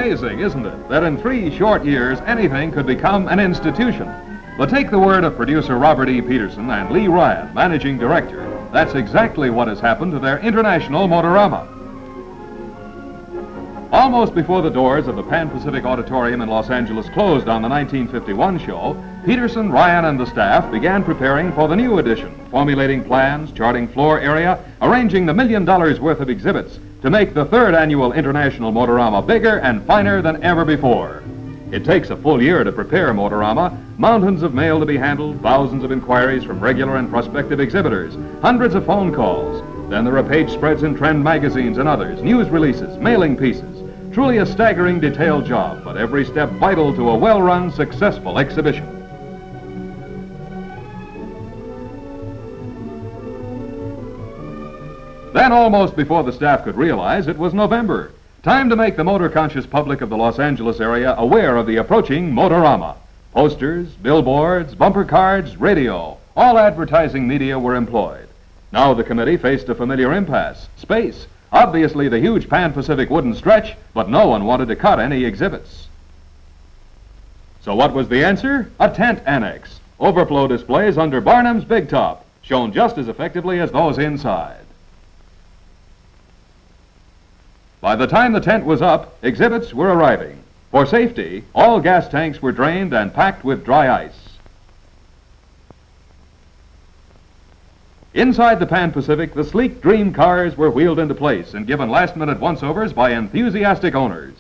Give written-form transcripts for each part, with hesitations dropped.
amazing, isn't it, that in 3 short years anything could become an institution? But take the word of producer Robert E. Petersen and Lee Ryan, managing director. That's exactly what has happened to their international Motorama. Almost before the doors of the Pan Pacific Auditorium in Los Angeles closed on the 1951 show, Petersen, Ryan, and the staff began preparing for the new edition, formulating plans, charting floor area, arranging the $1 million worth of exhibits to make the 3rd annual International Motorama bigger and finer than ever before. It takes a full year to prepare Motorama, mountains of mail to be handled, thousands of inquiries from regular and prospective exhibitors, hundreds of phone calls. Then there are page spreads in trend magazines and others, news releases, mailing pieces. Truly a staggering detailed job, but every step vital to a well-run, successful exhibition. Then, almost before the staff could realize, it was November. Time to make the motor-conscious public of the Los Angeles area aware of the approaching Motorama. Posters, billboards, bumper cards, radio, all advertising media were employed. Now the committee faced a familiar impasse: space. Obviously, the huge Pan Pacific wouldn't stretch, but no one wanted to cut any exhibits. So what was the answer? A tent annex. Overflow displays under Barnum's Big Top, shown just as effectively as those inside. By the time the tent was up, exhibits were arriving. For safety, all gas tanks were drained and packed with dry ice. Inside the Pan Pacific, the sleek dream cars were wheeled into place and given last-minute once-overs by enthusiastic owners.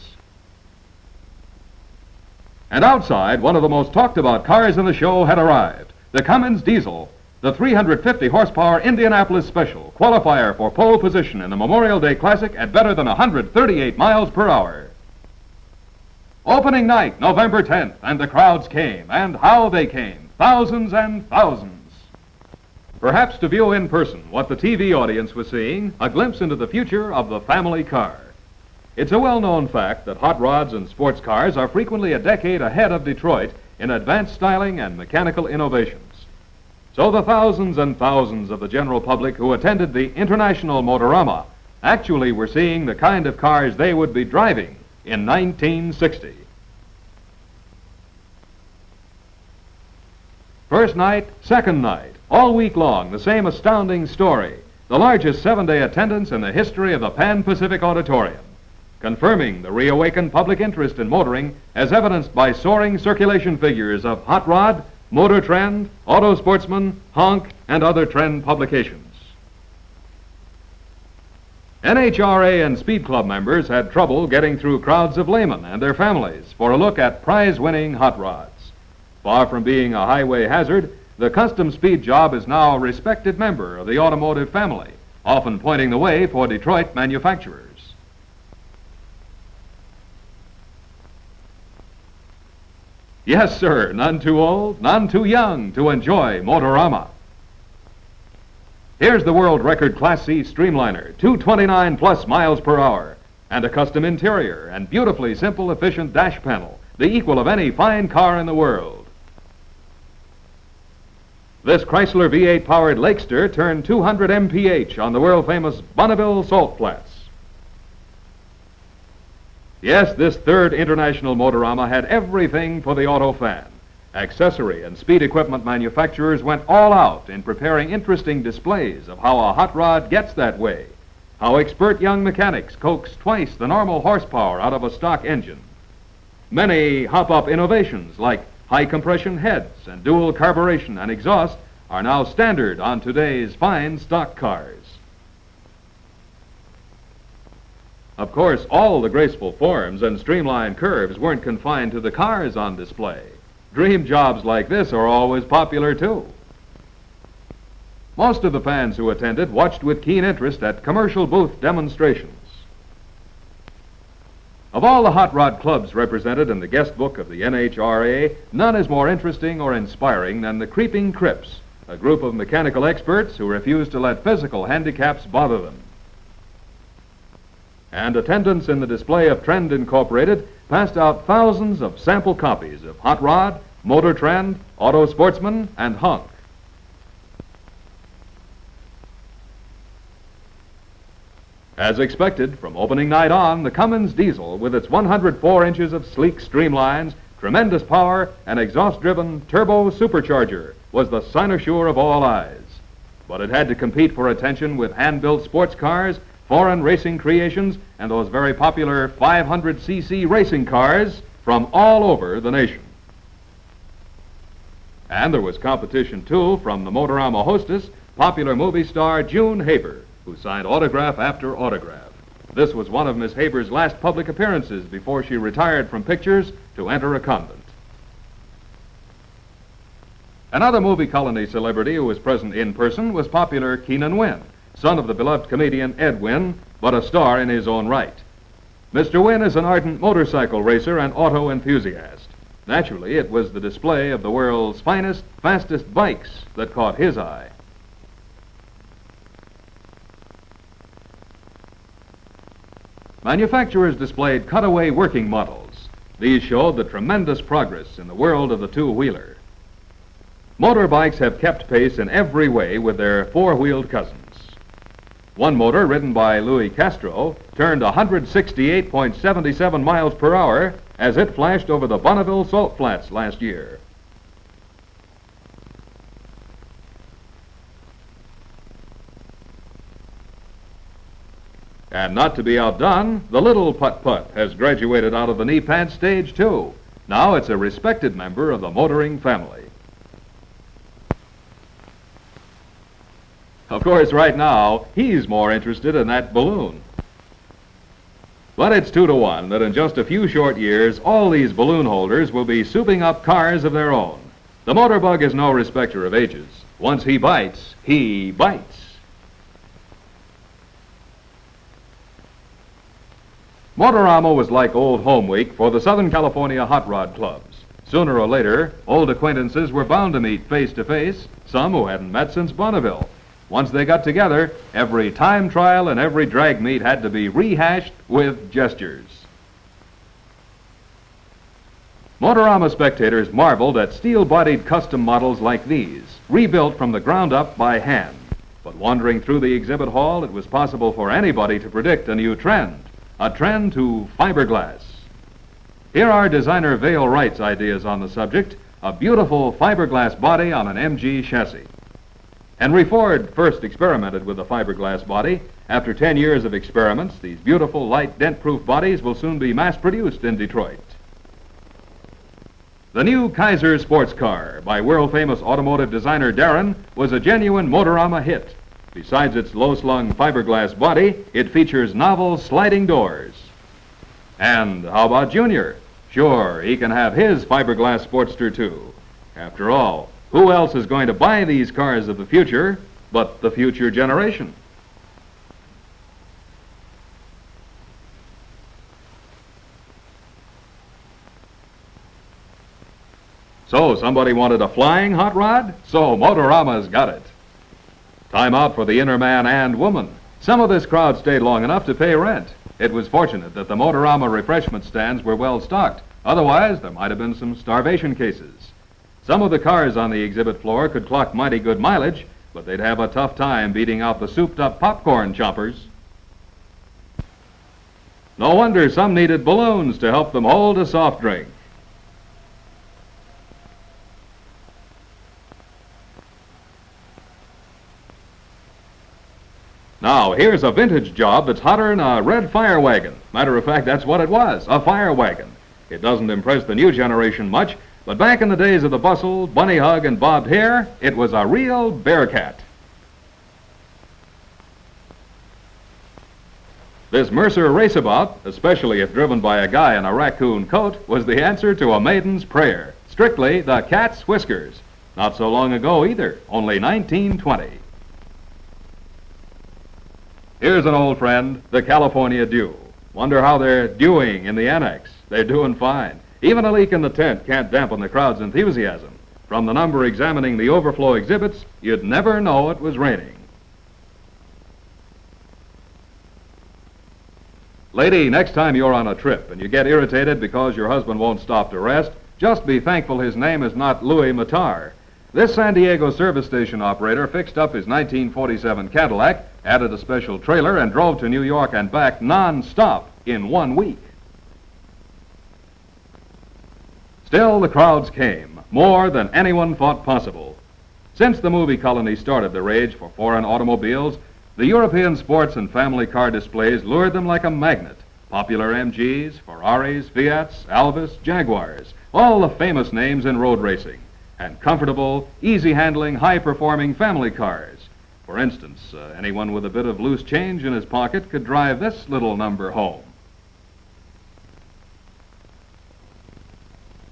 And outside, one of the most talked-about cars in the show had arrived, the Cummins Diesel, the 350-horsepower Indianapolis Special, qualifier for pole position in the Memorial Day Classic at better than 138 miles per hour. Opening night, November 10th, and the crowds came, and how they came, thousands and thousands. Perhaps to view in person what the TV audience was seeing, a glimpse into the future of the family car. It's a well-known fact that hot rods and sports cars are frequently a decade ahead of Detroit in advanced styling and mechanical innovations. So the thousands and thousands of the general public who attended the International Motorama actually were seeing the kind of cars they would be driving in 1960. First night, second night, all week long, the same astounding story. The largest 7-day attendance in the history of the Pan Pacific Auditorium, confirming the reawakened public interest in motoring as evidenced by soaring circulation figures of Hot Rod, Motor Trend, Auto Sportsman, Honk, and other trend publications. NHRA and Speed Club members had trouble getting through crowds of laymen and their families for a look at prize-winning hot rods. Far from being a highway hazard, the custom speed job is now a respected member of the automotive family, often pointing the way for Detroit manufacturers. Yes, sir, none too old, none too young to enjoy Motorama. Here's the world record Class C Streamliner, 229 plus miles per hour, and a custom interior and beautifully simple, efficient dash panel, the equal of any fine car in the world. This Chrysler V8-powered Lakester turned 200 mph on the world-famous Bonneville Salt Flats. Yes, this 3rd International Motorama had everything for the auto fan. Accessory and speed equipment manufacturers went all out in preparing interesting displays of how a hot rod gets that way, how expert young mechanics coax twice the normal horsepower out of a stock engine. Many hop-up innovations like high-compression heads and dual carburation and exhaust are now standard on today's fine stock cars. Of course, all the graceful forms and streamlined curves weren't confined to the cars on display. Dream jobs like this are always popular, too. Most of the fans who attended watched with keen interest at commercial booth demonstrations. Of all the hot rod clubs represented in the guest book of the NHRA, none is more interesting or inspiring than the Creeping Crips, a group of mechanical experts who refuse to let physical handicaps bother them. And attendants in the display of Trend Incorporated passed out thousands of sample copies of Hot Rod, Motor Trend, Auto Sportsman, and Honk. As expected, from opening night on, the Cummins diesel, with its 104 inches of sleek streamlines, tremendous power, and exhaust-driven turbo supercharger, was the cynosure of all eyes. But it had to compete for attention with hand-built sports cars, foreign racing creations, and those very popular 500cc racing cars from all over the nation. And there was competition, too, from the Motorama hostess, popular movie star June Haber, who signed autograph after autograph. This was one of Miss Haber's last public appearances before she retired from pictures to enter a convent. Another movie colony celebrity who was present in person was popular Keenan Wynn, son of the beloved comedian Ed Wynn, but a star in his own right. Mr. Wynn is an ardent motorcycle racer and auto enthusiast. Naturally, it was the display of the world's finest, fastest bikes that caught his eye. Manufacturers displayed cutaway working models. These showed the tremendous progress in the world of the two-wheeler. Motorbikes have kept pace in every way with their four-wheeled cousins. One motor, ridden by Louis Castro, turned 168.77 miles per hour as it flashed over the Bonneville Salt Flats last year. And not to be outdone, the little putt-putt has graduated out of the knee pad stage, too. Now it's a respected member of the motoring family. Of course, right now, he's more interested in that balloon. But it's 2-to-1 that in just a few short years, all these balloon holders will be souping up cars of their own. The motorbug is no respecter of ages. Once he bites, he bites. Motorama was like Old Home Week for the Southern California hot rod clubs. Sooner or later, old acquaintances were bound to meet face to face, some who hadn't met since Bonneville. Once they got together, every time trial and every drag meet had to be rehashed with gestures. Motorama spectators marveled at steel-bodied custom models like these, rebuilt from the ground up by hand. But wandering through the exhibit hall, it was possible for anybody to predict a new trend. A trend to fiberglass. Here are designer Vale Wright's ideas on the subject, a beautiful fiberglass body on an MG chassis. Henry Ford first experimented with the fiberglass body. After 10 years of experiments, these beautiful, light, dent-proof bodies will soon be mass-produced in Detroit. The new Kaiser sports car by world-famous automotive designer Darren was a genuine Motorama hit. Besides its low-slung fiberglass body, it features novel sliding doors. And how about Junior? Sure, he can have his fiberglass Sportster too. After all, who else is going to buy these cars of the future but the future generation? So somebody wanted a flying hot rod? So Motorama's got it. Time out for the inner man and woman. Some of this crowd stayed long enough to pay rent. It was fortunate that the Motorama refreshment stands were well stocked. Otherwise, there might have been some starvation cases. Some of the cars on the exhibit floor could clock mighty good mileage, but they'd have a tough time beating out the souped-up popcorn chompers. No wonder some needed balloons to help them hold a soft drink. Now, here's a vintage job that's hotter than a red fire wagon. Matter of fact, that's what it was, a fire wagon. It doesn't impress the new generation much, but back in the days of the bustle, bunny hug, and bobbed hair, it was a real bearcat. This Mercer raceabout, especially if driven by a guy in a raccoon coat, was the answer to a maiden's prayer. Strictly the cat's whiskers. Not so long ago either, only 1920. Here's an old friend, the California Dew. Wonder how they're doing in the annex. They're doing fine. Even a leak in the tent can't dampen the crowd's enthusiasm. From the number examining the overflow exhibits, you'd never know it was raining. Lady, next time you're on a trip and you get irritated because your husband won't stop to rest, just be thankful his name is not Louis Matar. This San Diego service station operator fixed up his 1947 Cadillac, added a special trailer, and drove to New York and back non-stop in 1 week. Still, the crowds came, more than anyone thought possible. Since the movie colony started the rage for foreign automobiles, the European sports and family car displays lured them like a magnet. Popular MGs, Ferraris, Fiats, Alvis, Jaguars, all the famous names in road racing, and comfortable, easy-handling, high-performing family cars. For instance, anyone with a bit of loose change in his pocket could drive this little number home.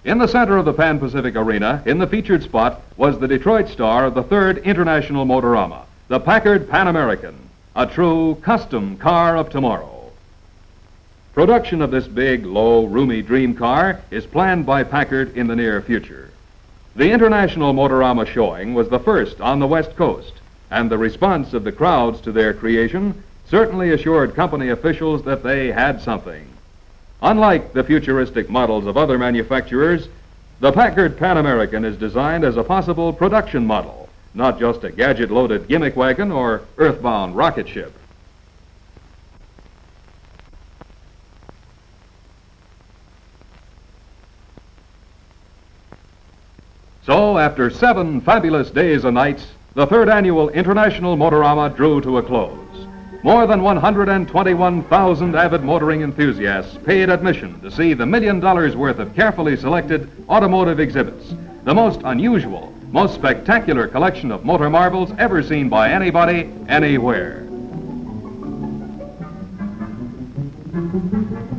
In the center of the Pan Pacific Arena, in the featured spot, was the Detroit star of the 3rd International Motorama, the Packard Pan American, a true custom car of tomorrow. Production of this big, low, roomy dream car is planned by Packard in the near future. The International Motorama showing was the first on the West Coast, and the response of the crowds to their creation certainly assured company officials that they had something. Unlike the futuristic models of other manufacturers, the Packard Pan American is designed as a possible production model, not just a gadget-loaded gimmick wagon or earthbound rocket ship. So, after 7 fabulous days and nights, the 3rd Annual International Motorama drew to a close. More than 121,000 avid motoring enthusiasts paid admission to see the $1 million worth of carefully selected automotive exhibits, the most unusual, most spectacular collection of motor marvels ever seen by anybody, anywhere.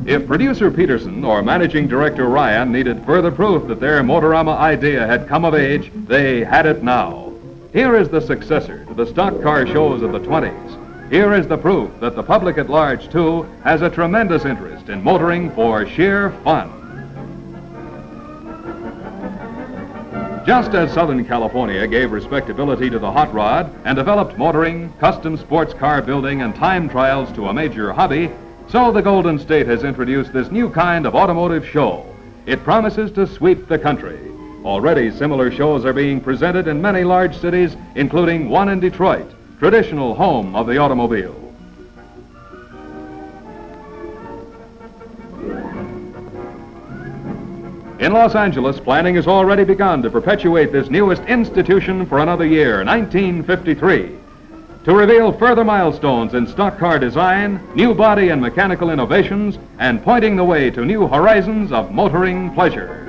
If producer Petersen or managing director Ryan needed further proof that their Motorama idea had come of age, they had it now. Here is the successor to the stock car shows of the 20s. Here is the proof that the public at large, too, has a tremendous interest in motoring for sheer fun. Just as Southern California gave respectability to the hot rod and developed motoring, custom sports car building, and time trials to a major hobby, so the Golden State has introduced this new kind of automotive show. It promises to sweep the country. Already similar shows are being presented in many large cities, including one in Detroit, traditional home of the automobile. In Los Angeles, planning has already begun to perpetuate this newest institution for another year, 1953, to reveal further milestones in stock car design, new body and mechanical innovations, and pointing the way to new horizons of motoring pleasure.